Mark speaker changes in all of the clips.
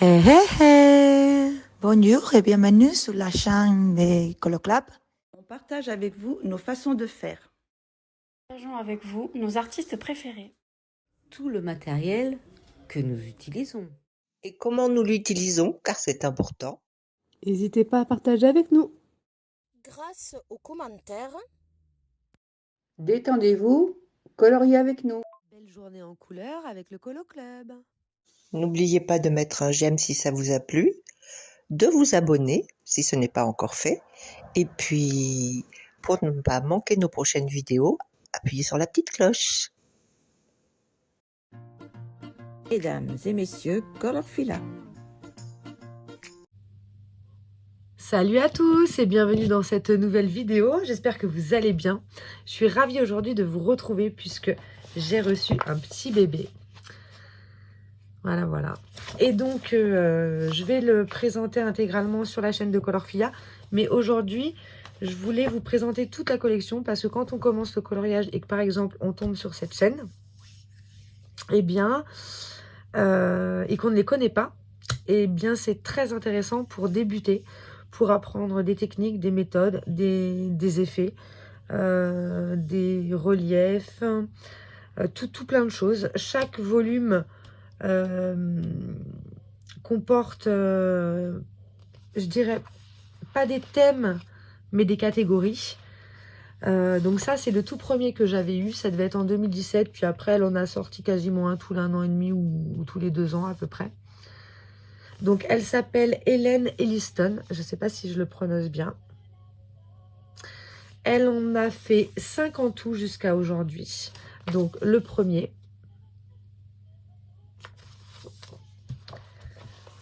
Speaker 1: Hé hé hé! Bonjour et bienvenue sur la chaîne des Coloclub.
Speaker 2: On partage avec vous nos façons de faire.
Speaker 3: Partageons avec vous nos artistes préférés.
Speaker 4: Tout le matériel que nous utilisons.
Speaker 5: Et comment nous l'utilisons, car c'est important.
Speaker 6: N'hésitez pas à partager avec nous.
Speaker 7: Grâce aux commentaires,
Speaker 8: Détendez-vous, coloriez avec nous.
Speaker 9: Belle journée en couleur avec le Colo Club.
Speaker 5: N'oubliez pas de mettre un j'aime si ça vous a plu, de vous abonner si ce n'est pas encore fait, et puis pour ne pas manquer nos prochaines vidéos, appuyez sur la petite cloche.
Speaker 2: Mesdames et messieurs, Colorfila.
Speaker 9: Salut à tous et bienvenue dans cette nouvelle vidéo. J'espère que vous allez bien. Je suis ravie aujourd'hui de vous retrouver puisque j'ai reçu un petit bébé. Voilà. Et donc, je vais le présenter intégralement sur la chaîne de Colorfila. Mais aujourd'hui, je voulais vous présenter toute la collection parce que quand on commence le coloriage et que par exemple, on tombe sur cette chaîne, eh bien, et qu'on ne les connaît pas, eh bien, c'est très intéressant pour débuter, pour apprendre des techniques, des méthodes, des effets, des reliefs, tout plein de choses. Chaque volume comporte, je dirais, pas des thèmes, mais des catégories. Donc ça, c'est le tout premier que j'avais eu. Ça devait être en 2017. Puis après, elle en a sorti quasiment un tous les 1 an et demi ou tous les 2 ans à peu près. Donc, elle s'appelle Hélène Elliston. Je ne sais pas si je le prononce bien. Elle en a fait 5 en tout jusqu'à aujourd'hui. Donc, le premier.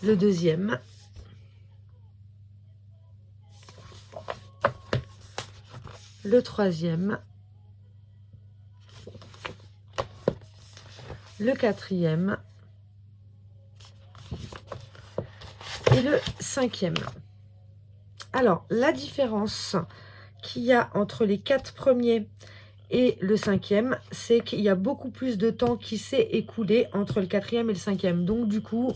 Speaker 9: Le deuxième. Le troisième. Le quatrième. Et le cinquième. Alors, la différence qu'il y a entre les 4 premiers et le cinquième, c'est qu'il y a beaucoup plus de temps qui s'est écoulé entre le quatrième et le cinquième. Donc, du coup,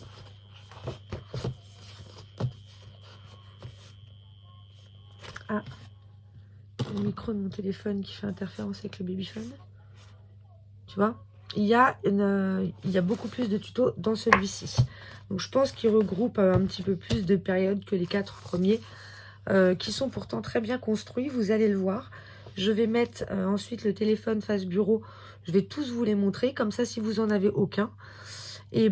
Speaker 9: le micro de mon téléphone qui fait interférence avec le babyphone. Tu vois, il y a beaucoup plus de tutos dans celui-ci. Donc, je pense qu'il regroupe un petit peu plus de périodes que les 4 premiers, qui sont pourtant très bien construits. Vous allez le voir. Je vais mettre ensuite le téléphone face bureau. Je vais tous vous les montrer. Comme ça, si vous n'en avez aucun, et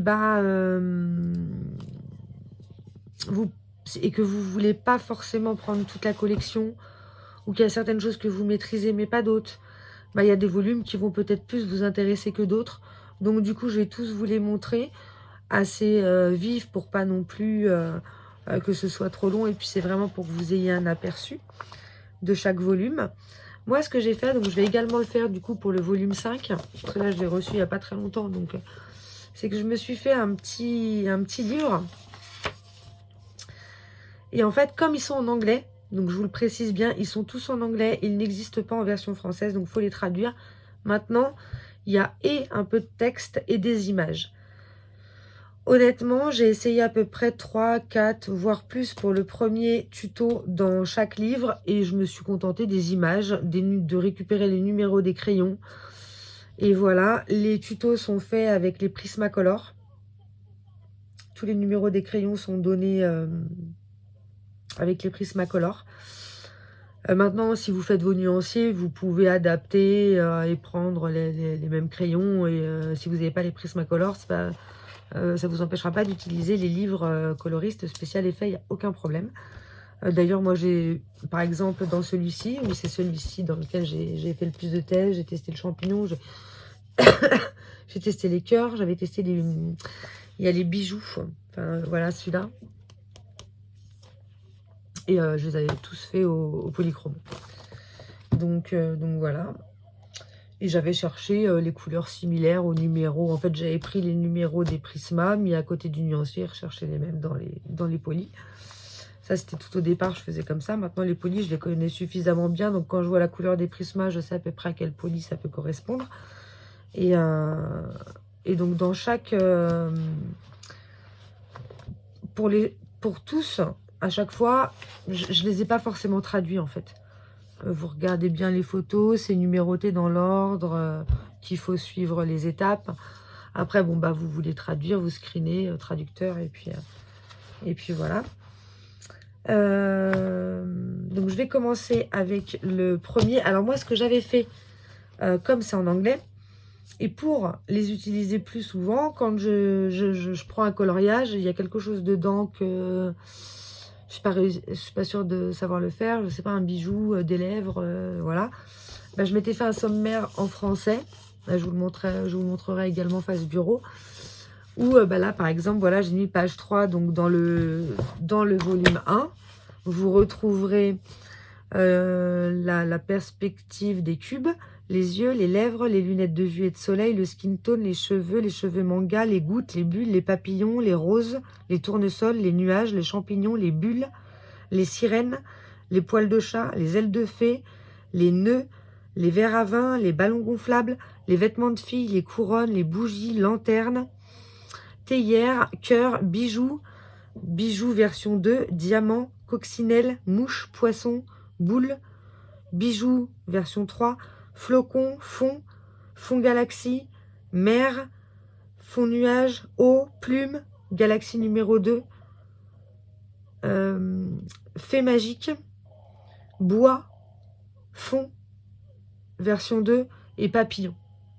Speaker 9: et que vous ne voulez pas forcément prendre toute la collection, ou qu'il y a certaines choses que vous maîtrisez mais pas d'autres, il y a des volumes qui vont peut-être plus vous intéresser que d'autres. Donc du coup, je vais tous vous les montrer assez vifs pour pas non plus que ce soit trop long. Et puis c'est vraiment pour que vous ayez un aperçu de chaque volume. Moi, ce que j'ai fait, donc je vais également le faire du coup pour le volume 5. Parce que là, je l'ai reçu il n'y a pas très longtemps. Donc c'est que je me suis fait un petit livre. Et en fait, comme ils sont en anglais, donc je vous le précise bien, ils sont tous en anglais, ils n'existent pas en version française, donc il faut les traduire. Maintenant, il y a et un peu de texte et des images. Honnêtement, j'ai essayé à peu près 3, 4, voire plus pour le premier tuto dans chaque livre, et je me suis contentée des images, de récupérer les numéros des crayons. Et voilà, les tutos sont faits avec les Prismacolor. Tous les numéros des crayons sont donnés avec les Prismacolor. Maintenant, si vous faites vos nuanciers, vous pouvez adapter et prendre les mêmes crayons. Et si vous n'avez pas les Prismacolor, ça ne vous empêchera pas d'utiliser les livres coloristes spécial effet, il n'y a aucun problème. D'ailleurs, moi, j'ai, par exemple, dans celui-ci, oui, c'est celui-ci dans lequel j'ai fait le plus de tests, j'ai testé le champignon, j'ai testé les cœurs, j'avais testé il y a les bijoux, enfin, voilà, celui-là. Et je les avais tous faits au polychrome. Donc voilà. Et j'avais cherché les couleurs similaires aux numéros. En fait, j'avais pris les numéros des Prisma, mis à côté du nuancier, recherché les mêmes dans les polis. Ça, c'était tout au départ, je faisais comme ça. Maintenant, les polis, je les connais suffisamment bien. Donc, quand je vois la couleur des Prisma, je sais à peu près à quel poli ça peut correspondre. Et donc, dans chaque pour tous, à chaque fois, je les ai pas forcément traduits en fait. Vous regardez bien les photos, c'est numéroté dans l'ordre qu'il faut suivre les étapes. Après, bon, bah, vous voulez traduire, vous screenez, traducteur, et puis voilà. Donc, je vais commencer avec le premier. Alors, moi, ce que j'avais fait, comme c'est en anglais, et pour les utiliser plus souvent, quand je prends un coloriage, il y a quelque chose dedans que je suis pas sûre de savoir le faire. Je sais pas, un bijou, des lèvres, voilà. Ben, je m'étais fait un sommaire en français. Là, je vous le montrerai également face bureau. Où ben là, par exemple, voilà, j'ai mis page 3, donc dans le volume 1. Vous retrouverez la perspective des cubes, les yeux, les lèvres, les lunettes de vue et de soleil, le skin tone, les cheveux manga, les gouttes, les bulles, les papillons, les roses, les tournesols, les nuages, les champignons, les bulles, les sirènes, les poils de chat, les ailes de fée, les nœuds, les verres à vin, les ballons gonflables, les vêtements de filles, les couronnes, les bougies, lanternes, théières, cœurs, bijoux version 2, diamants, coccinelle, mouches, poissons, boules, bijoux version 3, flocons, fond galaxie, mer, fond nuage, eau, plume, galaxie numéro 2, fée magique, bois, fond, version 2 et papillon.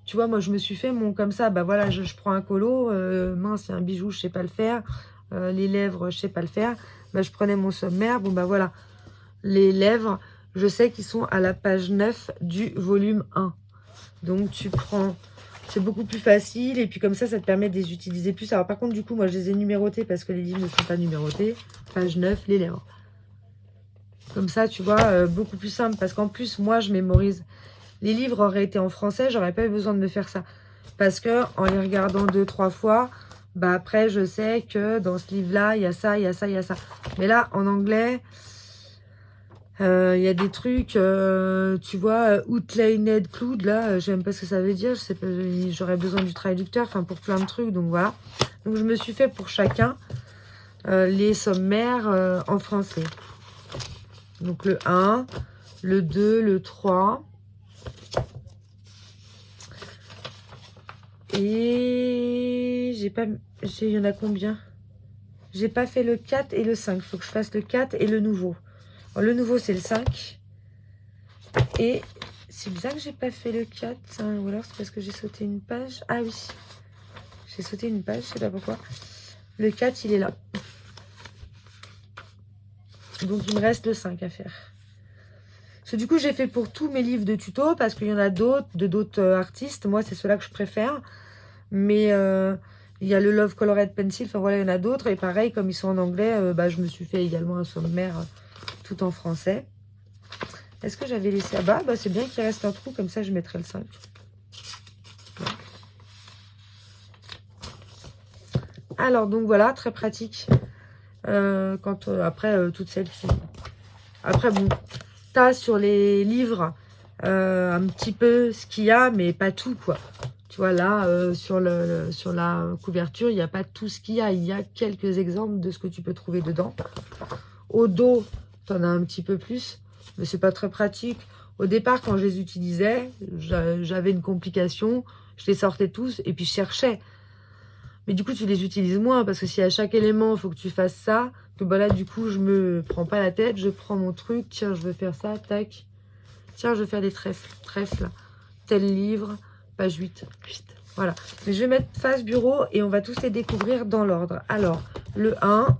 Speaker 9: Tu vois, moi je me suis fait mon comme ça, bah voilà, je prends un colo, mince, il y a un bijou, je sais pas le faire, les lèvres, je sais pas le faire, bah je prenais mon sommaire, bon bah voilà, les lèvres, je sais qu'ils sont à la page 9 du volume 1. Donc tu prends, c'est beaucoup plus facile, et puis comme ça, ça te permet de les utiliser plus. Alors par contre, du coup, moi je les ai numérotés parce que les livres ne sont pas numérotés. Page 9, les lèvres. Comme ça, tu vois, beaucoup plus simple, parce qu'en plus, moi je mémorise. Les livres auraient été en français, j'aurais pas eu besoin de me faire ça. Parce que en les regardant 2-3 fois, bah après, je sais que dans ce livre-là, il y a ça, il y a ça, il y a ça. Mais là, en anglais, il y a des trucs, tu vois, outlined cloud, là, je sais même pas ce que ça veut dire. Je sais pas, j'aurais besoin du traducteur, enfin pour plein de trucs, donc voilà. Donc je me suis fait pour chacun les sommaires en français. Donc le 1, le 2, le 3... Et il y en a combien? J'ai pas fait le 4 et le 5. Il faut que je fasse le 4 et le nouveau. Alors, le nouveau, c'est le 5. Et c'est bizarre que j'ai pas fait le 4. Hein, ou alors c'est parce que j'ai sauté une page. Ah oui. J'ai sauté une page, je sais pas pourquoi. Le 4, il est là. Donc, il me reste le 5 à faire. Parce que du coup, j'ai fait pour tous mes livres de tuto. Parce qu'il y en a d'autres, d'autres artistes. Moi, c'est ceux-là que je préfère. Mais il y a le Love Colored Pencil, enfin voilà, il y en a d'autres. Et pareil, comme ils sont en anglais, bah, je me suis fait également un sommaire tout en français. Est-ce que j'avais laissé... Ah bah c'est bien qu'il reste un trou, comme ça je mettrai le 5. Ouais. Alors, donc voilà, très pratique. Après, toutes celles-ci. Après, bon, t'as sur les livres un petit peu ce qu'il y a, mais pas tout, quoi. Tu vois, là, sur la couverture, il n'y a pas tout ce qu'il y a. Il y a quelques exemples de ce que tu peux trouver dedans. Au dos, tu en as un petit peu plus, mais c'est pas très pratique. Au départ, quand je les utilisais, j'avais une complication. Je les sortais tous et puis je cherchais. Mais du coup, tu les utilises moins parce que si à chaque élément, il faut que tu fasses ça, que bah là, du coup, je me prends pas la tête. Je prends mon truc. Tiens, je veux faire ça. Tac. Tiens, je veux faire des trèfles. Tel livre. Page 8. Voilà. Mais je vais mettre face bureau et on va tous les découvrir dans l'ordre. Alors, le 1,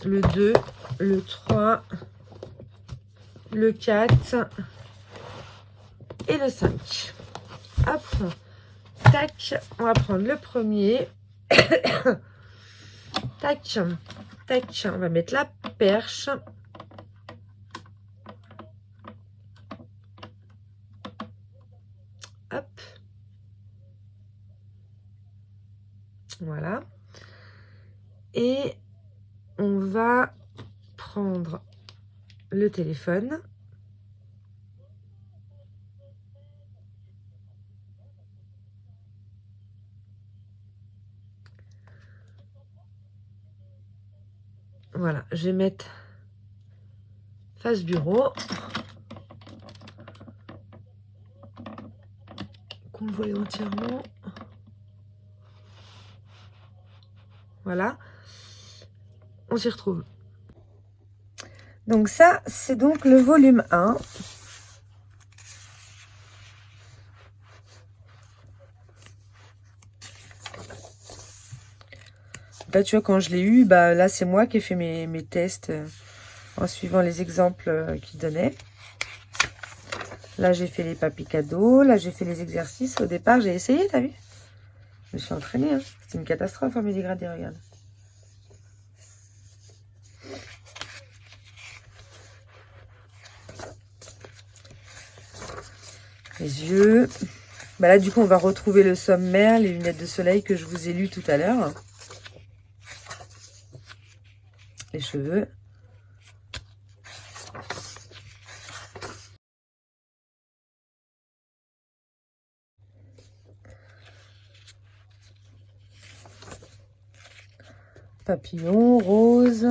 Speaker 9: le 2, le 3, le 4 et le 5. Hop. Tac. On va prendre le premier. Tac. Tac. On va mettre la perche. Hop. Voilà. Et on va prendre le téléphone. Voilà, je vais mettre face bureau. Qu'on le voie entièrement. Voilà. On s'y retrouve. Donc ça, c'est donc le volume 1. Là, tu vois, quand je l'ai eu, bah, là, c'est moi qui ai fait mes tests en suivant les exemples qu'il donnait. Là, j'ai fait les papis cadeaux. Là, j'ai fait les exercices. Au départ, j'ai essayé, t'as vu? Je me suis entraînée. Hein. C'était une catastrophe, hein, mes dégradés, regarde. Les yeux. Bah là, du coup, on va retrouver le sommaire, les lunettes de soleil que je vous ai lues tout à l'heure. Les cheveux. Papillon, rose.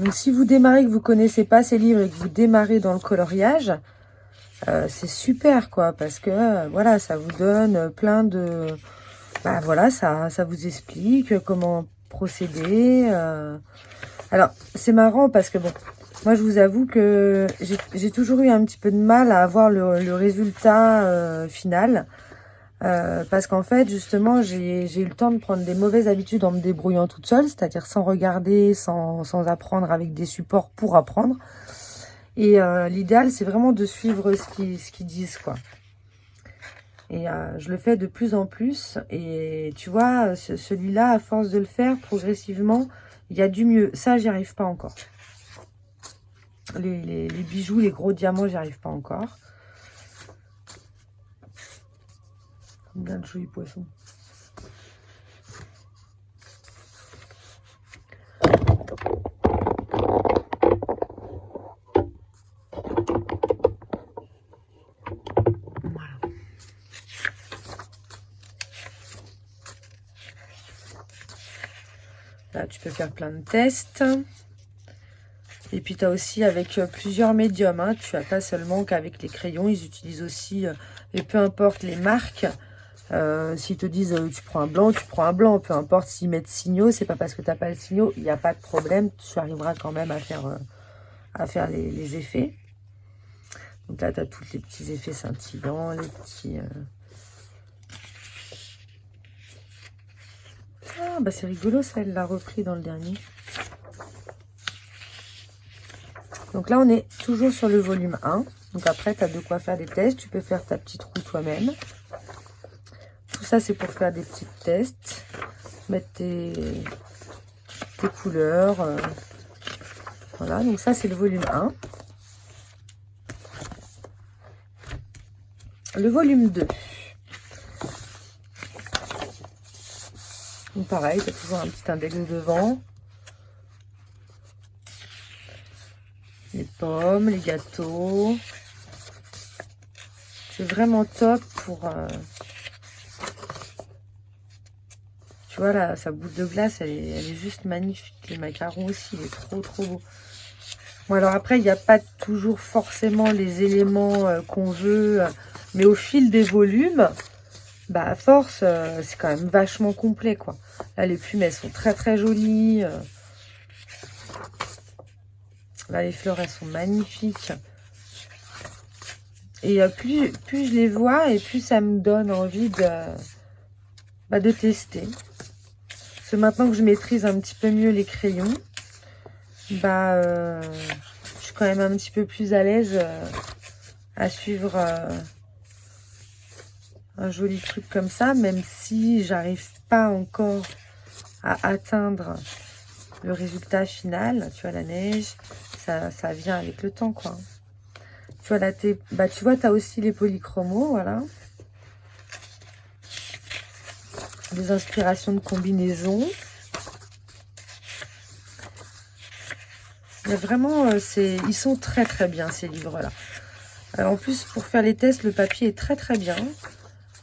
Speaker 9: Donc si vous démarrez, que vous ne connaissez pas ces livres et que vous démarrez dans le coloriage, c'est super quoi, parce que voilà, ça vous donne plein de... Bah voilà, ça vous explique comment procéder. Alors, c'est marrant parce que bon, moi je vous avoue que j'ai toujours eu un petit peu de mal à avoir le résultat final. Parce qu'en fait, justement, j'ai eu le temps de prendre des mauvaises habitudes en me débrouillant toute seule, c'est-à-dire sans regarder, sans apprendre avec des supports pour apprendre. Et l'idéal, c'est vraiment de suivre ce qu'ils disent, quoi. Et je le fais de plus en plus. Et tu vois, celui-là, à force de le faire, progressivement, il y a du mieux. Ça, j'y arrive pas encore. Les bijoux, les gros diamants, j'y arrive pas encore. Combien de jolis poissons. Voilà. Là, tu peux faire plein de tests. Et puis, tu as aussi avec plusieurs médiums. Hein. Tu n'as pas seulement qu'avec les crayons. Ils utilisent aussi, et peu importe les marques, s'ils te disent tu prends un blanc, tu prends un blanc. Peu importe s'ils mettent signaux, c'est pas parce que tu n'as pas le signaux, il n'y a pas de problème. Tu arriveras quand même à faire les effets. Donc là, tu as tous les petits effets scintillants, les petits... Ah, bah c'est rigolo, ça, elle l'a repris dans le dernier. Donc là, on est toujours sur le volume 1. Donc après, tu as de quoi faire des tests. Tu peux faire ta petite roue toi-même. Tout ça, c'est pour faire des petits tests. Mettre tes couleurs. Voilà, donc ça, c'est le volume 1. Le volume 2. Donc pareil, tu as toujours un petit index devant. Les pommes, les gâteaux. C'est vraiment top pour... Tu vois là, sa boule de glace, elle est juste magnifique. Les macarons aussi, il est trop beau. Bon alors après, il n'y a pas toujours forcément les éléments qu'on veut. Mais au fil des volumes, bah à force, c'est quand même vachement complet quoi. Là, les plumes, elles sont très jolies. Là, les fleurs, elles sont magnifiques. Et plus je les vois, et plus ça me donne envie de tester. Parce que maintenant que je maîtrise un petit peu mieux les crayons, bah, je suis quand même un petit peu plus à l'aise à suivre un joli truc comme ça, même si j'arrive pas encore à atteindre le résultat final. Tu vois, la neige, ça vient avec le temps, quoi. Tu vois, là, tu vois, tu as aussi les polychromos, voilà. Des inspirations de combinaison. Mais vraiment, ils sont très bien, ces livres-là. Alors, en plus, pour faire les tests, le papier est très très bien.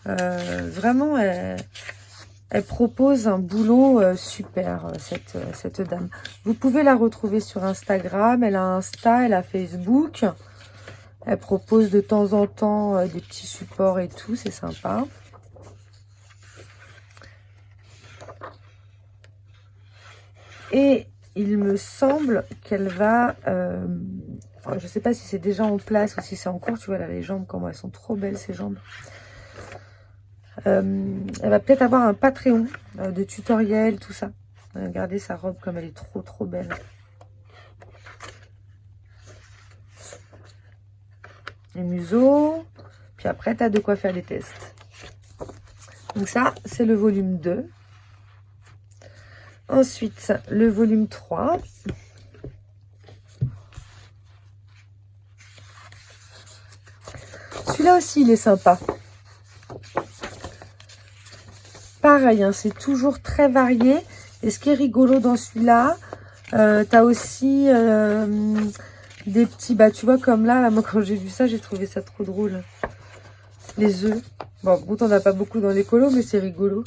Speaker 9: Vraiment, elle propose un boulot super, cette dame. Vous pouvez la retrouver sur Instagram. Elle a Insta, elle a Facebook. Elle propose de temps en temps des petits supports et tout. C'est sympa. Et il me semble qu'elle va... je ne sais pas si c'est déjà en place ou si c'est en cours. Tu vois, là, les jambes, comment elles sont trop belles, ces jambes. Elle va peut-être avoir un Patreon de tutoriels, tout ça. Regardez sa robe comme elle est trop trop belle. Les museaux. Puis après, tu as de quoi faire les tests. Donc ça, c'est le volume 2. Ensuite, le volume 3. Celui-là aussi, il est sympa. Pareil, hein, c'est toujours très varié. Et ce qui est rigolo dans celui-là, tu as aussi des petits... Bah, tu vois, comme là, moi, quand j'ai vu ça, j'ai trouvé ça trop drôle. Les œufs. Bon, on n'en a pas beaucoup dans les colos, mais c'est rigolo.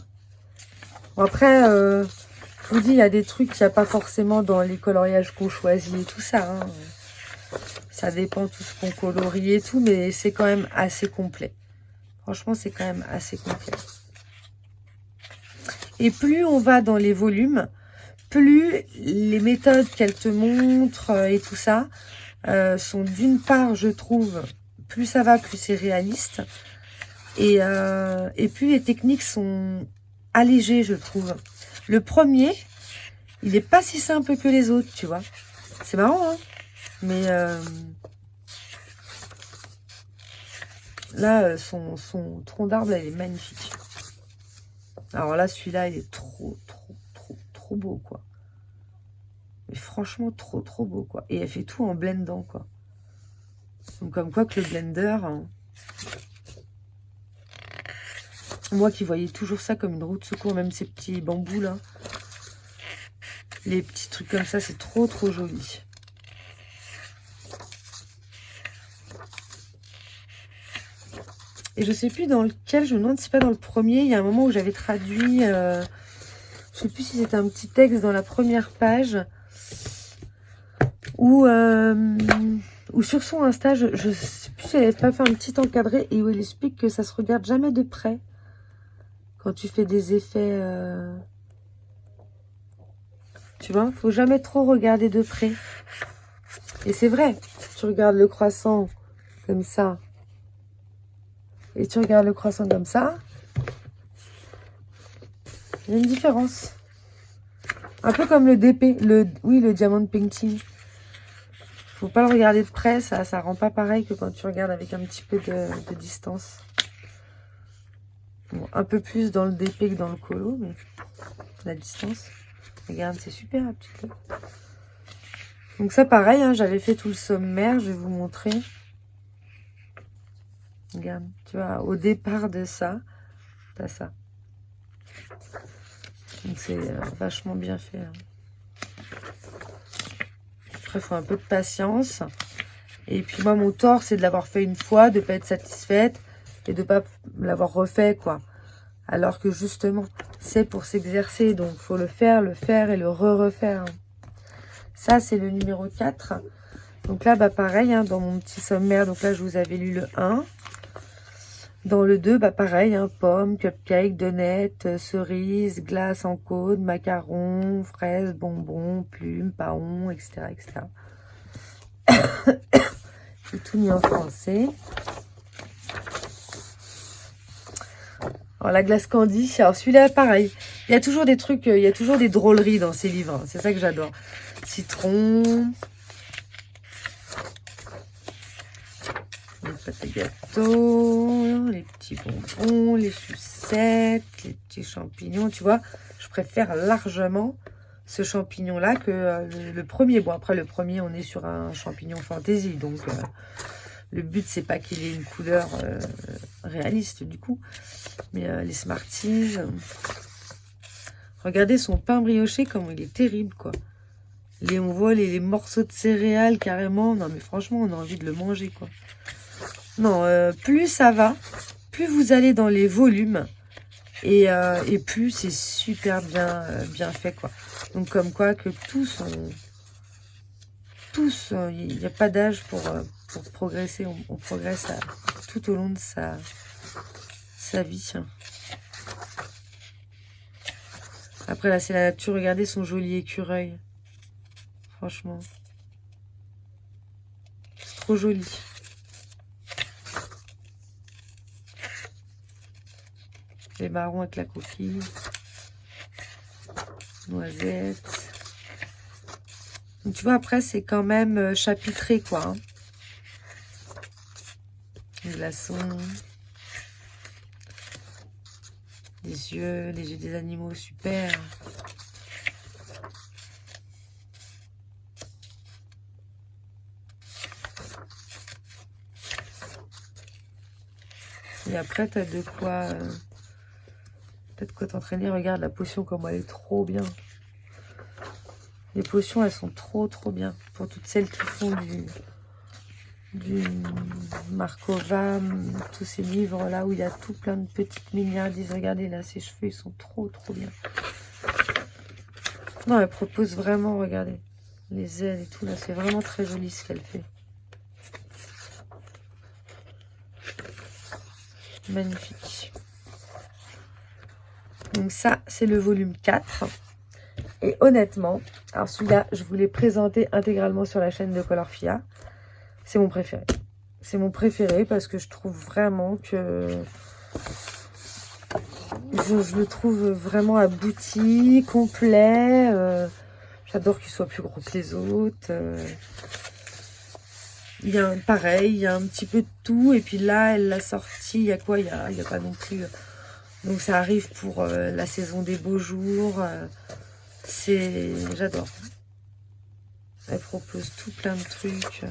Speaker 9: Bon, après, je vous dis, il y a des trucs qu'il n'y a pas forcément dans les coloriages qu'on choisit et tout ça. Hein. Ça dépend tout ce qu'on colorie et tout, mais c'est quand même assez complet. Franchement, c'est quand même assez complet. Et plus on va dans les volumes, plus les méthodes qu'elle te montre et tout ça sont d'une part, je trouve, plus ça va, plus c'est réaliste. Et plus les techniques sont allégées, je trouve. Le premier, il n'est pas si simple que les autres, tu vois. C'est marrant, hein. Mais là, son tronc d'arbre, il est magnifique. Alors là, celui-là, il est trop beau, quoi. Mais franchement, trop beau, quoi. Et elle fait tout en blendant, quoi. Donc, comme quoi que le blender... Hein, moi qui voyais toujours ça comme une roue de secours, même ces petits bambous, là. Les petits trucs comme ça, c'est trop joli. Et je sais plus dans lequel, je me demande si c'est pas dans le premier. Il y a un moment où j'avais traduit, je sais plus si c'était un petit texte dans la première page, ou sur son Insta, je sais plus si elle avait pas fait un petit encadré et où elle explique que ça se regarde jamais de près quand tu fais des effets. Tu vois, faut jamais trop regarder de près. Et c'est vrai, tu regardes le croissant comme ça. Et tu regardes le croissant comme ça, il y a une différence. Un peu comme le DP, le diamond painting. Faut pas le regarder de près, ça rend pas pareil que quand tu regardes avec un petit peu de distance. Bon, un peu plus dans le DP que dans le colo, mais la distance. Regarde, c'est super un petit peu. Donc ça pareil, hein, j'avais fait tout le sommaire, je vais vous montrer. Regarde, tu vois, au départ de ça, t'as ça. Donc c'est vachement bien fait. Hein. Après, il faut un peu de patience. Et puis moi, mon tort, c'est de l'avoir fait une fois, de ne pas être satisfaite et de ne pas l'avoir refait, quoi. Alors que justement, c'est pour s'exercer. Donc, il faut le faire et le refaire. Ça, c'est le numéro 4. Donc là, bah pareil, hein, dans mon petit sommaire, donc là, je vous avais lu le 1. Dans le 2, bah pareil, hein, pommes, cupcake, donuts, cerises, glace en cône, macarons, fraises, bonbons, plumes, paon, etc. J'ai tout mis en français. Alors, la glace candy, alors celui-là, pareil. Il y a toujours des trucs, il y a toujours des drôleries dans ces livres. Hein, c'est ça que j'adore. Citron. Les pâtes à gâteau, les petits bonbons, les sucettes, les petits champignons, tu vois. Je préfère largement ce champignon-là que le premier. Bon, après, le premier, on est sur un champignon fantaisie. Donc, le but, c'est pas qu'il ait une couleur réaliste, du coup. Mais les Smarties... regardez son pain brioché, comme il est terrible, quoi. On voit les morceaux de céréales, carrément. Non, mais franchement, on a envie de le manger, quoi. Non, plus ça va, plus vous allez dans les volumes et plus c'est super bien fait, quoi. Donc comme quoi que tous, il n'y a pas d'âge pour progresser. On progresse tout au long de sa vie. Après là, c'est la nature. Regardez son joli écureuil. Franchement. C'est trop joli. Les marrons avec la coquille. Noisettes. Donc, tu vois, après, c'est quand même chapitré, quoi. Hein. Les glaçons. Les yeux des animaux, super. Et après, tu as de quoi... peut-être quoi t'entraîner. Regarde la potion, comme elle est trop bien. Les potions, elles sont trop bien. Pour toutes celles qui font du Markova, tous ces livres-là où il y a tout plein de petites milliardises. Regardez, là, ses cheveux, ils sont trop bien. Non, elle propose vraiment, regardez, les ailes et tout. Là, c'est vraiment très joli ce qu'elle fait. Magnifique. Donc ça, c'est le volume 4. Et honnêtement, alors celui-là, je vous l'ai présenté intégralement sur la chaîne de Colorfia. C'est mon préféré. C'est mon préféré parce que je trouve vraiment que... Je le trouve vraiment abouti, complet. J'adore qu'il soit plus gros que les autres. Il y a pareil, il y a un petit peu de tout. Et puis là, elle l'a sorti. Il y a quoi? Il y a pas non plus... Donc ça arrive pour la saison des beaux jours. J'adore. Elle propose tout plein de trucs.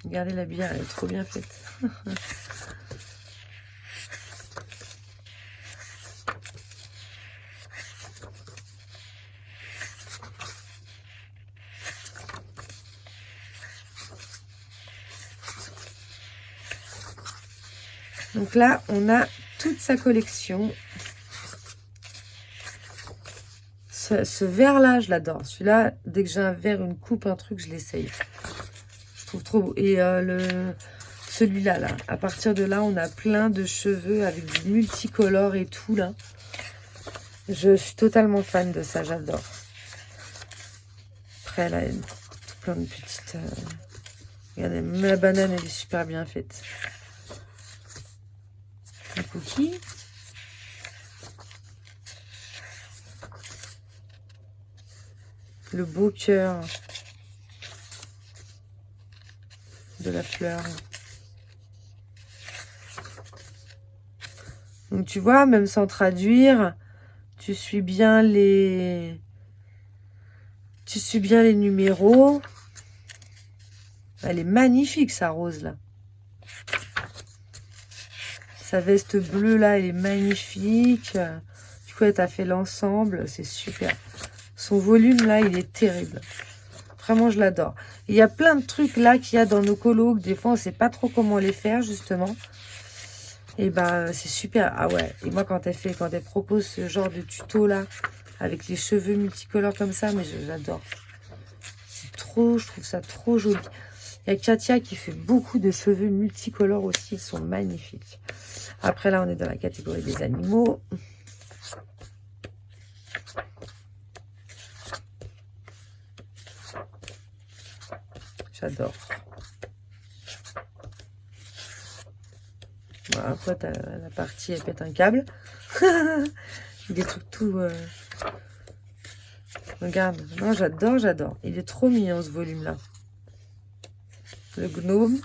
Speaker 9: Regardez la bière, elle est trop bien faite. Donc là, on a toute sa collection. Ce verre-là, je l'adore. Celui-là, dès que j'ai un verre, une coupe, un truc, je l'essaye. Je trouve trop beau. Et celui-là, là, à partir de là, on a plein de cheveux avec du multicolore et tout, là. Je suis totalement fan de ça, j'adore. Après, là, plein de petites... Regardez, même la banane, elle est super bien faite. Un cookie. Le beau cœur de la fleur. Donc tu vois, même sans traduire, tu suis bien les numéros. Elle est magnifique, sa rose là. Sa veste bleue là, elle est magnifique. Du coup, elle t'a fait l'ensemble, c'est super. Son volume là, il est terrible. Vraiment, je l'adore. Il y a plein de trucs là qu'il y a dans nos colos, que des fois, on ne sait pas trop comment les faire, justement. Et ben, c'est super. Ah ouais, et moi, quand elle propose ce genre de tuto là, avec les cheveux multicolores comme ça, mais j'adore. C'est trop, je trouve ça trop joli. Il y a Katia qui fait beaucoup de cheveux multicolores aussi, ils sont magnifiques. Après là, on est dans la catégorie des animaux. J'adore. Voilà, après, t'as la partie, elle pète un câble. Des trucs tout... Regarde. Non, j'adore. Il est trop mignon, ce volume-là. Le gnome.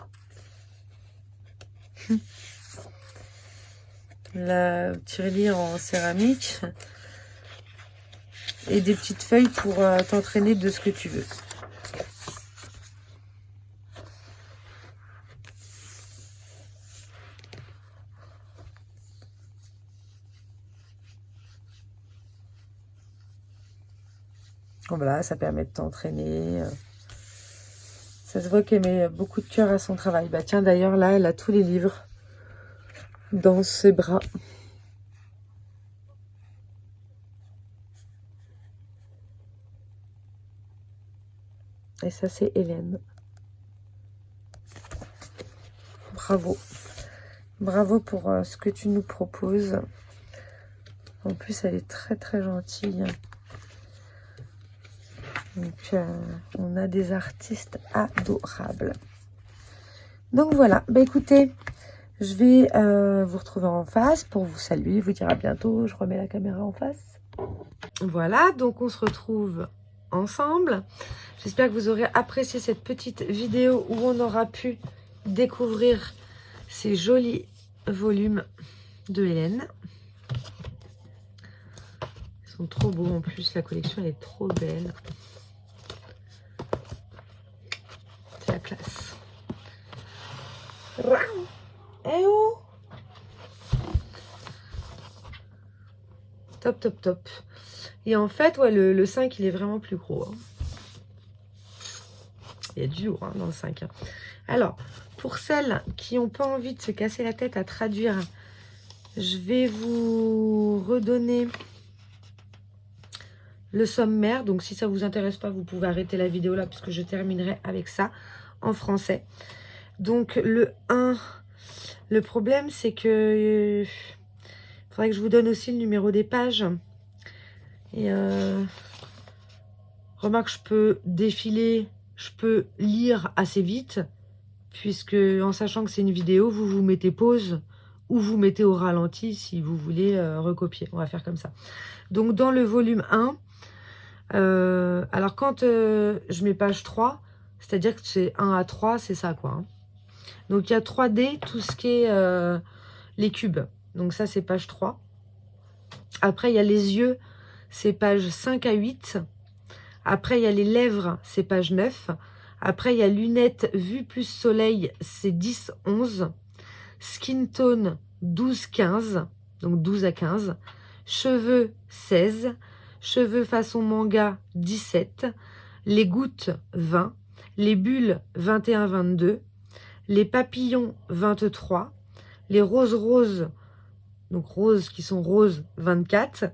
Speaker 9: La tirelire en céramique. Et des petites feuilles pour t'entraîner de ce que tu veux. Donc voilà, ça permet de t'entraîner. Ça se voit qu'elle met beaucoup de cœur à son travail. Bah tiens, d'ailleurs, là, elle a tous les livres dans ses bras. Et ça, c'est Hélène. Bravo. Bravo pour ce que tu nous proposes. En plus, elle est très, très gentille. Donc, on a des artistes adorables. Donc, voilà. Bah, écoutez, je vais vous retrouver en face pour vous saluer, vous dire à bientôt. Je remets la caméra en face. Voilà, donc on se retrouve ensemble. J'espère que vous aurez apprécié cette petite vidéo où on aura pu découvrir ces jolis volumes de Hélène. Ils sont trop beaux en plus, la collection elle est trop belle. C'est la classe. Eh oh! Top, top, top. Et en fait, ouais, le 5, il est vraiment plus gros. Hein. Il y a du lourd hein, dans le 5. Hein. Alors, pour celles qui n'ont pas envie de se casser la tête à traduire, je vais vous redonner le sommaire. Donc, si ça ne vous intéresse pas, vous pouvez arrêter la vidéo là, puisque je terminerai avec ça en français. Donc, le 1, le problème, c'est que... faudrait que je vous donne aussi le numéro des pages. Et remarque, je peux défiler, je peux lire assez vite, puisque en sachant que c'est une vidéo, vous vous mettez pause ou vous mettez au ralenti si vous voulez recopier. On va faire comme ça. Donc dans le volume 1, alors quand je mets page 3, c'est-à-dire que c'est 1 à 3, c'est ça quoi. Hein. Donc il y a 3D, tout ce qui est les cubes. Donc ça c'est page 3. Après il y a les yeux, c'est page 5 à 8. Après, il y a les lèvres, c'est page 9. Après, il y a lunettes vue plus soleil, c'est 10, 11. Skin tone, 12, 15. Donc 12 à 15. Cheveux, 16. Cheveux façon manga, 17. Les gouttes, 20. Les bulles, 21, 22. Les papillons, 23. Les roses, donc roses qui sont roses, 24.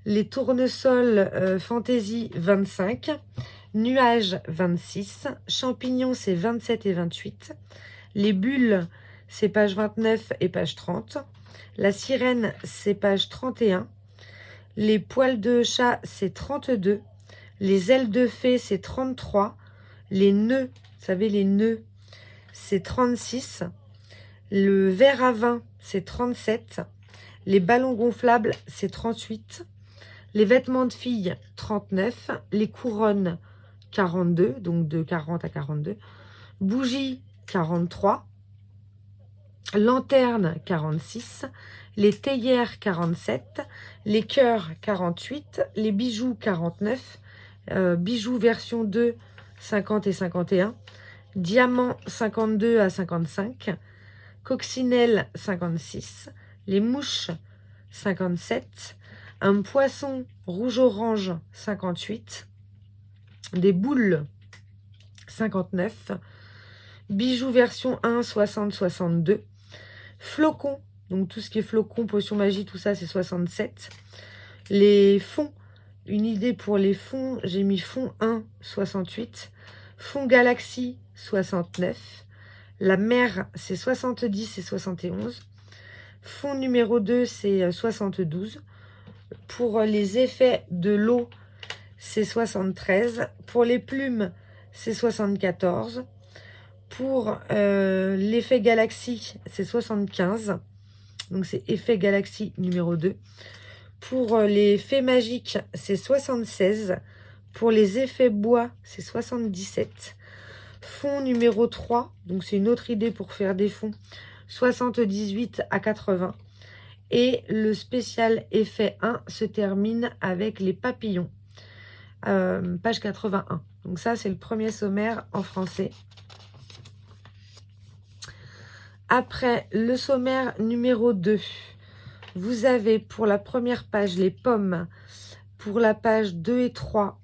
Speaker 9: Les tournesols Fantasy 25, Nuages 26, Champignons c'est 27 et 28, les bulles c'est page 29 et page 30, la sirène c'est page 31, les poils de chat c'est 32, les ailes de fée c'est 33, les nœuds, vous savez les nœuds c'est 36, le verre à vin c'est 37, les ballons gonflables c'est 38, les vêtements de filles, 39. Les couronnes, 42. Donc de 40 à 42. Bougies, 43. Lanternes, 46. Les théières, 47. Les cœurs, 48. Les bijoux, 49. Bijoux version 2, 50 et 51. Diamants, 52 à 55. Coccinelle, 56. Les mouches, 57. Un poisson rouge-orange, 58. Des boules, 59. Bijoux version 1, 60, 62. Flocons, donc tout ce qui est flocons, potions magie, tout ça, c'est 67. Les fonds, une idée pour les fonds, j'ai mis fond 1, 68. Fond galaxie, 69. La mer, c'est 70 et 71. Fond numéro 2, c'est 72. Pour les effets de l'eau, c'est 73. Pour les plumes, c'est 74. Pour l'effet galaxie, c'est 75. Donc, c'est effet galaxie numéro 2. Pour les effets magiques, c'est 76. Pour les effets bois, c'est 77. Fond numéro 3, donc c'est une autre idée pour faire des fonds, 78 à 80. Et le spécial effet 1 se termine avec les papillons, page 81. Donc ça, c'est le premier sommaire en français. Après, le sommaire numéro 2, vous avez pour la première page les pommes, pour la page 2 et 3,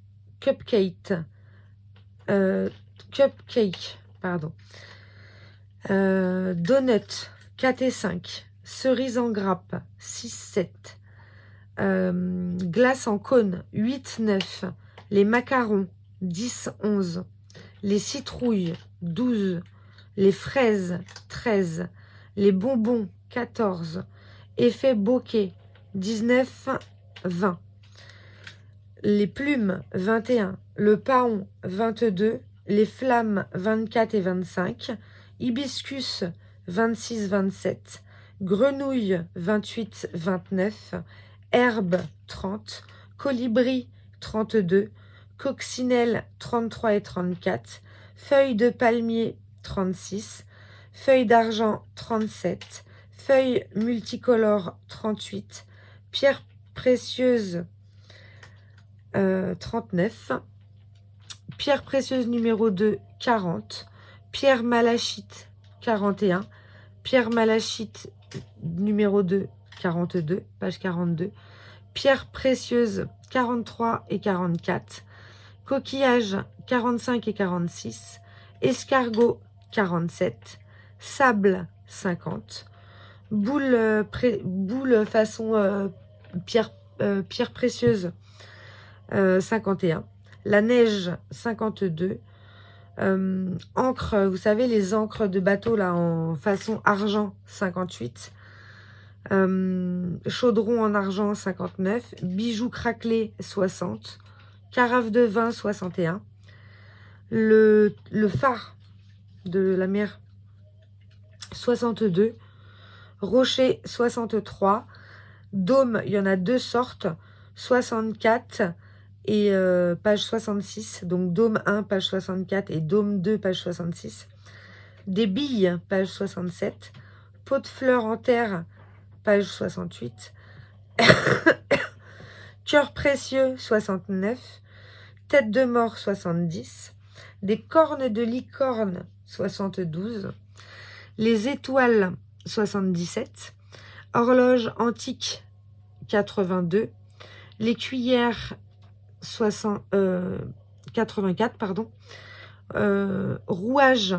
Speaker 9: cupcake, pardon. Donut, 4 et 5. Cerise en grappe, 6, 7. Glace en cône, 8, 9. Les macarons, 10, 11. Les citrouilles, 12. Les fraises, 13. Les bonbons, 14. Effet bokeh, 19, 20. Les plumes, 21. Le paon, 22. Les flammes, 24 et 25. Hibiscus, 26, 27. Grenouille, 28, 29. Herbe, 30. Colibri, 32. Coccinelle, 33 et 34. Feuilles de palmier, 36. Feuilles d'argent, 37. Feuilles multicolores, 38. Pierres précieuses, 39. Pierre précieuse numéro 2, 40. Pierre malachite, 41. Pierre malachite numéro 2, 42, page 42. Pierre précieuse, 43 et 44. Coquillage, 45 et 46. Escargot, 47. Sable, 50. Boule façon pierre précieuse, 51. La neige, 52. Encre, vous savez, les encres de bateau là en façon argent, 58. Chaudron en argent, 59. Bijoux craquelés, 60. Carafe de vin, 61. Le phare de la mer, 62. Rocher, 63. Dôme, il y en a 2 sortes, 64 et page 66. Donc dôme 1, page 64 et dôme 2, page 66. Des billes, page 67. Pot de fleurs en terre, page 68. Cœur précieux, 69. Tête de mort, 70. Des cornes de licorne, 72. Les étoiles, 77. Horloge antique, 82. Les cuillères, 84, pardon. Rouage,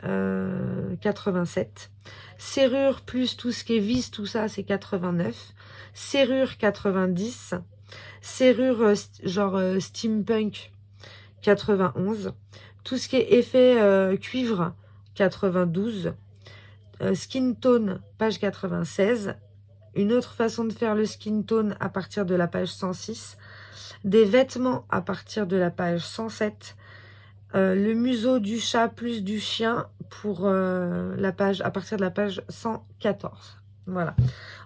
Speaker 9: 87. Serrure plus tout ce qui est vis, tout ça, c'est 89. Serrure, 90. Serrure genre steampunk, 91. Tout ce qui est effet cuivre, 92. Skin tone, page 96. Une autre façon de faire le skin tone à partir de la page 106. Des vêtements à partir de la page 107. Le museau du chat plus du chien pour la page à partir de la page 114. Voilà.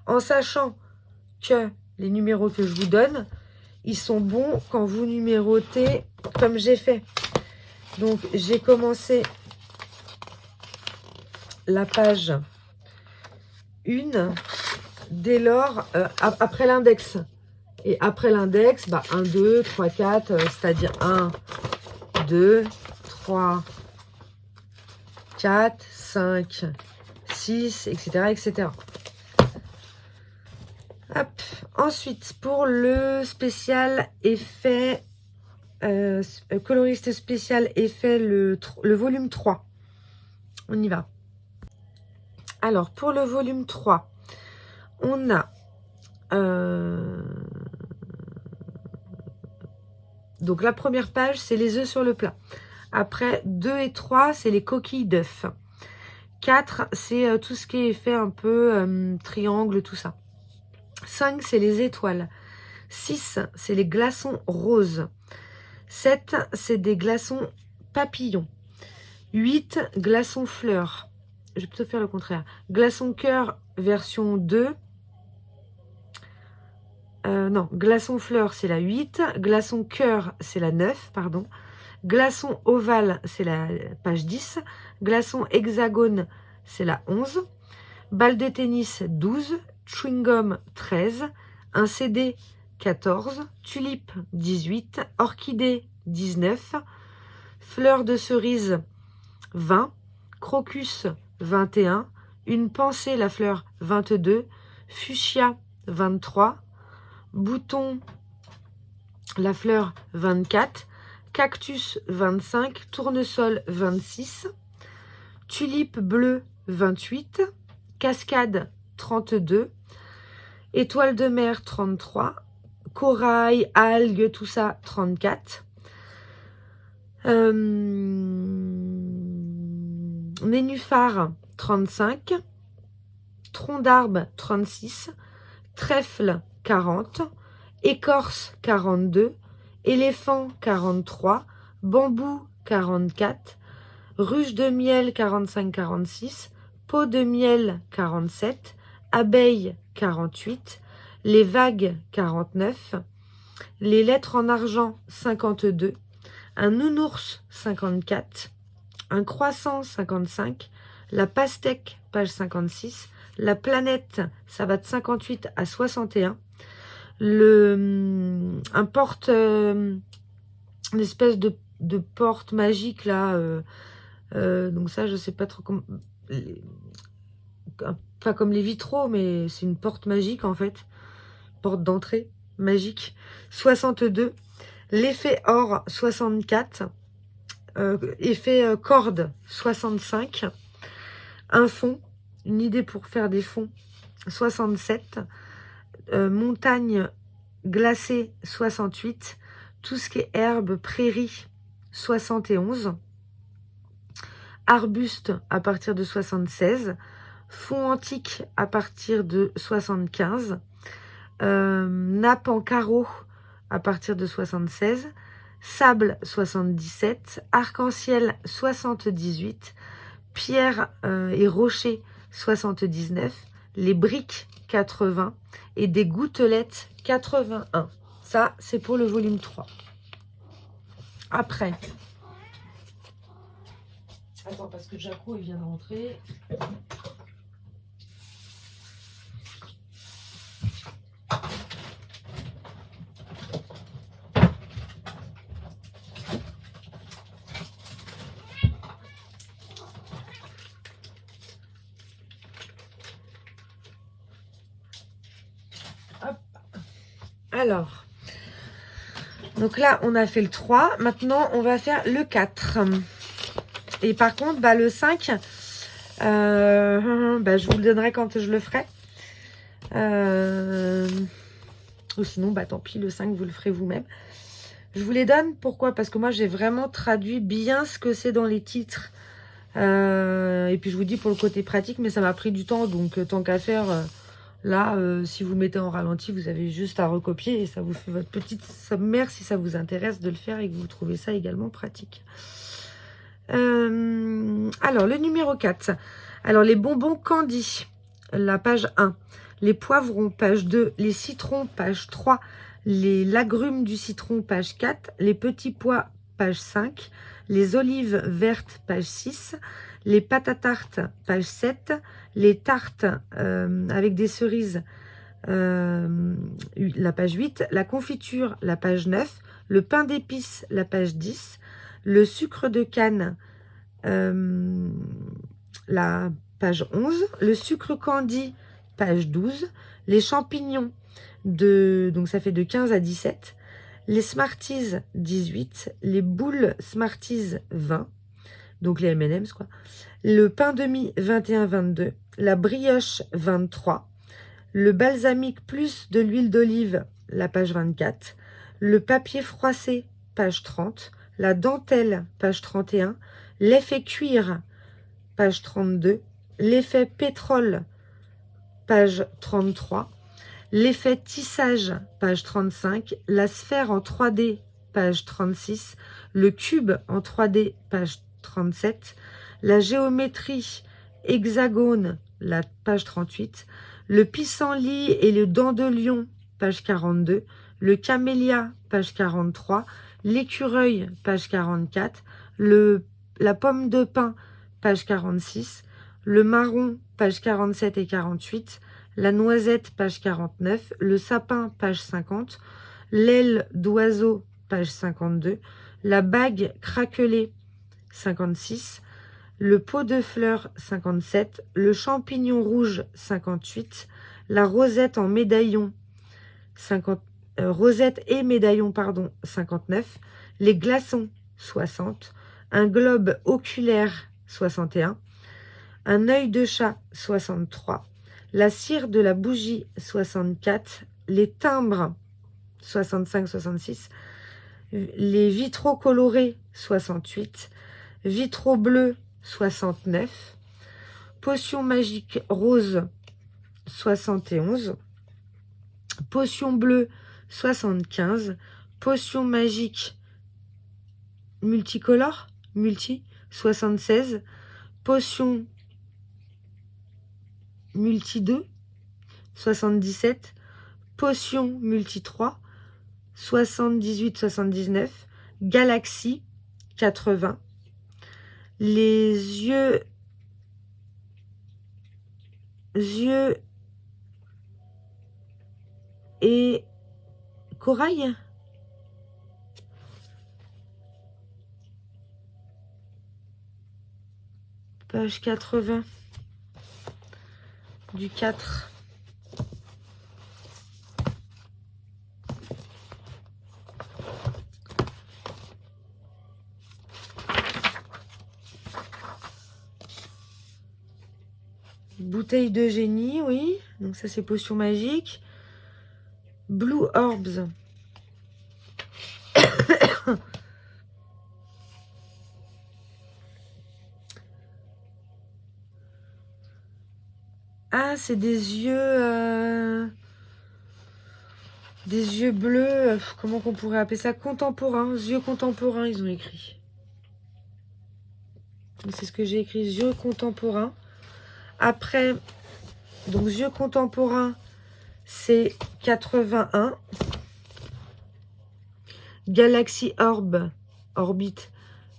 Speaker 9: En sachant que les numéros que je vous donne, ils sont bons quand vous numérotez comme j'ai fait. Donc j'ai commencé la page 1 dès lors après l'index. Et après l'index, 1, 2, 3, 4, c'est-à-dire 1, 2, 3, 4, 5, 6, etc. etc. Hop. Ensuite, pour le spécial effet, coloriste spécial effet, le volume 3. On y va. Alors, pour le volume 3, on a donc la première page, c'est les œufs sur le plat. Après, 2 et 3, c'est les coquilles d'œufs. 4, c'est tout ce qui est effet un peu triangle, tout ça. 5, c'est les étoiles. 6, c'est les glaçons roses. 7, c'est des glaçons papillons. 8, glaçons fleurs. Je vais plutôt faire le contraire. Glaçon cœur version 2. Non, glaçon fleur, c'est la 8. Glaçon cœur, c'est la 9, pardon. Glaçon ovale, c'est la page 10. Glaçon hexagone, c'est la 11. Balle de tennis, 12. Chewing-gum, 13. Un CD, 14. Tulipe, 18. Orchidée, 19. Fleur de cerise, 20. Crocus, 21. Une pensée, la fleur, 22. Fuchsia, 23. Bouton la fleur 24, cactus 25, tournesol 26, tulipe bleue 28, cascade 32, étoile de mer 33, corail, algues, tout ça 34, nénuphar 35, tronc d'arbre 36, trèfle 40, écorce 42, éléphant 43, bambou 44, ruche de miel 45-46, pot de miel 47, abeille 48, les vagues 49, les lettres en argent 52, un nounours 54, un croissant 55, la pastèque page 56, la planète ça va de 58 à 61, un porte, une espèce de porte magique là, donc ça je sais pas trop comment, pas comme les vitraux, mais c'est une porte magique en fait, porte d'entrée magique, 62, l'effet or 64, effet corde 65, un fond, une idée pour faire des fonds 67, montagne glacée 68, tout ce qui est herbe, prairie 71, arbuste à partir de 76, fond antique à partir de 75, nappe en carreau à partir de 76, sable 77, arc-en-ciel 78, pierre et rocher 79, les briques 80 et des gouttelettes 81. Ça, c'est pour le volume 3. Après, attends, parce que Jaco, il vient de rentrer. Alors, donc là, on a fait le 3. Maintenant, on va faire le 4. Et par contre, le 5, je vous le donnerai quand je le ferai. Ou sinon, tant pis, le 5, vous le ferez vous-même. Je vous les donne, pourquoi? Parce que moi, j'ai vraiment traduit bien ce que c'est dans les titres. Et puis, je vous dis pour le côté pratique, mais ça m'a pris du temps. Donc, tant qu'à faire... Là, si vous mettez en ralenti, vous avez juste à recopier et ça vous fait votre petite sommaire si ça vous intéresse de le faire et que vous trouvez ça également pratique. Alors, le numéro 4. Alors, les bonbons candy, la page 1. Les poivrons, page 2. Les citrons, page 3. L'agrumes du citron, page 4. Les petits pois, page 5. Les olives vertes, page 6. Les pâtes à tarte, page 7. Les tartes avec des cerises, la page 8. La confiture, la page 9. Le pain d'épices, la page 10. Le sucre de canne, la page 11. Le sucre candy, page 12. Les champignons, donc ça fait de 15 à 17. Les Smarties, 18. Les boules Smarties, 20. Donc les M&M's quoi. Le pain de mie 21-22, la brioche 23, le balsamique plus de l'huile d'olive, la page 24, le papier froissé, page 30, la dentelle, page 31, l'effet cuir, page 32, l'effet pétrole, page 33, l'effet tissage, page 35, la sphère en 3D, page 36, le cube en 3D, page 37, la géométrie hexagone, la page 38, le pissenlit et le dent de lion, page 42, le camélia, page 43, l'écureuil, page 44, la pomme de pin, page 46, le marron, page 47 et 48, la noisette, page 49, le sapin, page 50, l'aile d'oiseau, page 52, la bague craquelée, 56, le pot de fleurs 57, le champignon rouge 58, la rosette en médaillon rosette et médaillon, pardon, 59. Les glaçons, 60. Un globe oculaire, 61. Un œil de chat, 63. La cire de la bougie, 64. Les timbres, 65, 66. Les vitraux colorés, 68. Vitraux bleus, 69. Potion magique rose, 71. Potion bleue, 75. Potion magique multicolore, 76. Potion multi 2, 77. Potion multi 3, 78, 79. Galaxie, 80. Les yeux et corail. Page 80 du 4. Bouteille de génie, oui. Donc ça, c'est potion magique. Blue Orbs. Ah, c'est des yeux bleus. Comment qu'on pourrait appeler ça? Contemporains. Yeux contemporains, ils ont écrit. C'est ce que j'ai écrit, yeux contemporains. Après, donc yeux contemporains, c'est 81. Galaxy Orbite.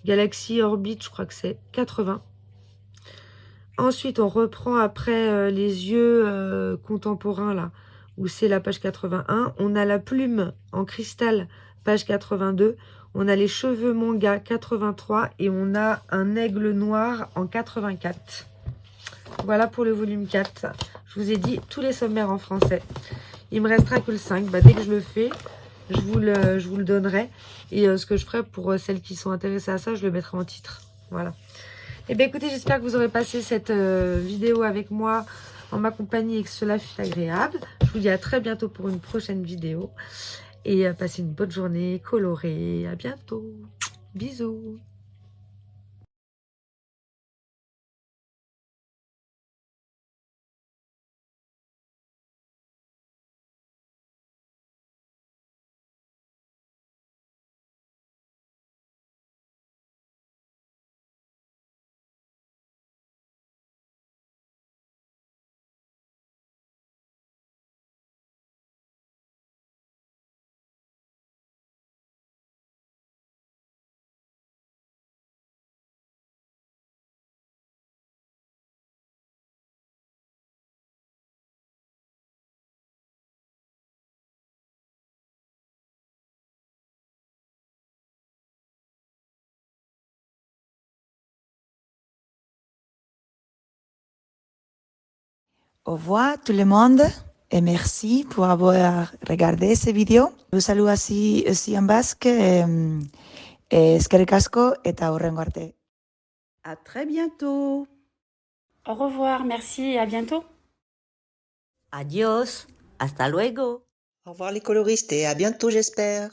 Speaker 9: Galaxy Orbite, je crois que c'est 80. Ensuite, on reprend après les yeux contemporains, là, où c'est la page 81. On a la plume en cristal, page 82. On a les cheveux manga, 83. Et on a un aigle noir en 84. Voilà pour le volume 4. Je vous ai dit tous les sommaires en français. Il me restera que le 5. Bah, dès que je le fais, je vous le donnerai. Et ce que je ferai pour celles qui sont intéressées à ça, je le mettrai en titre. Voilà. Et bien écoutez, j'espère que vous aurez passé cette vidéo avec moi en ma compagnie et que cela fut agréable. Je vous dis à très bientôt pour une prochaine vidéo. Et passez une bonne journée colorée. À bientôt. Bisous.
Speaker 1: Au revoir tout le monde et merci pour avoir regardé cette vidéo. Je vous salue aussi en basque et eskerrik asko eta hurrengo arte.
Speaker 2: À très bientôt.
Speaker 3: Au revoir, merci et à bientôt.
Speaker 4: Adios. Hasta luego.
Speaker 5: Au revoir les coloristes et à bientôt j'espère.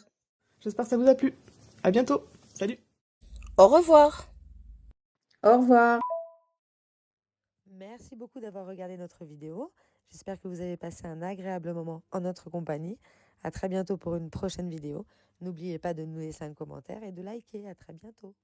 Speaker 6: J'espère que ça vous a plu. À bientôt. Salut.
Speaker 7: Au revoir.
Speaker 8: Au revoir.
Speaker 9: Merci beaucoup d'avoir regardé notre vidéo. J'espère que vous avez passé un agréable moment en notre compagnie. À très bientôt pour une prochaine vidéo. N'oubliez pas de nous laisser un commentaire et de liker. À très bientôt.